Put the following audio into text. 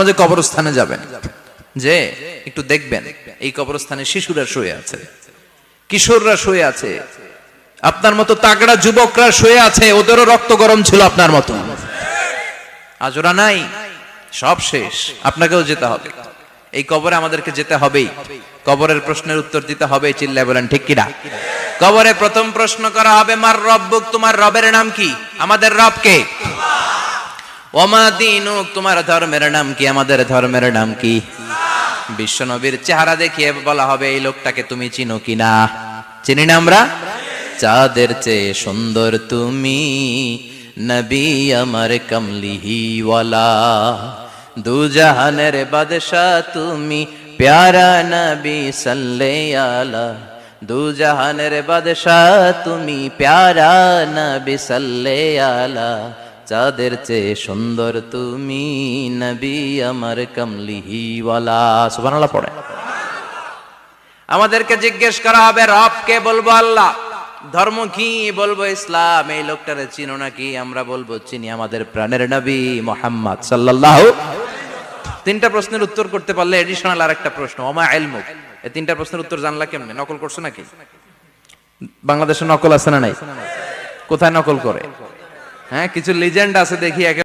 যে কবরস্থানে যাবেন, যে একটু দেখবেন এই কবরস্থানে শিশুরা শুয়ে আছে, কিশোররা শুয়ে আছে, আপনার মতো তাগড়া যুবকরা শুয়ে আছে, ওদেরও রক্ত গরম ছিল আপনার মতো। আজ ওরা নাই, সব শেষ। আপনাকেও যেতে হবে, এই কবরে আমাদেরকে যেতে হবেই। কবরের প্রশ্নের উত্তর দিতে হবে, চিল্লায় বলেন ঠিক কিনা? কবরে প্রথম প্রশ্ন করা হবে, মার রব্বুক, তোমার রবের নাম কি? আমাদের রব কে? ওমা দীনুক, তোমার ধর্মের নাম কি? আমাদের ধর্মের নাম কি? বিশ্বনবীর চেহারা দেখিয়ে বলা হবে, এই লোকটাকে তুমি চিনো কিনা? চিনি না আমরা? চাঁদের চেয়ে সুন্দর তুমি, নবী আমার কমলিহি ওয়ালা, দু জাহানের বাদশাহ তুমি, প্যারা নবী সাল্লাল্লাহু আলা, দু জাহানের বাদশাহ তুমি, প্যারা নবী সাল্লাল্লাহু আলা, চাঁদের চেয়ে সুন্দর তুমি, নবী আমার কমলিহি ওয়ালা। সুবহানাল্লাহ পড়ে। আমাদেরকে জিজ্ঞেস করা হবে, রব কে? বলবো আল্লাহ। ধর্ম কি? বলবো ইসলাম। এই লোকটারে চিনো নাকি? আমরা বলবো চিনি, আমাদের প্রাণের নবী মুহাম্মদ সাল্লাল্লাহু। তিনটা প্রশ্নের উত্তর করতে পারলে এডিশনাল আরেকটা প্রশ্ন, ওমা ইলমুক। এই তিনটা প্রশ্নের উত্তর জানলা কেমনে? নকল করছো নাকি? বাংলাদেশে নকল আছে না নাই? কোথায় নকল করে? হ্যাঁ, কিছু লিজেন্ড আছে দেখি।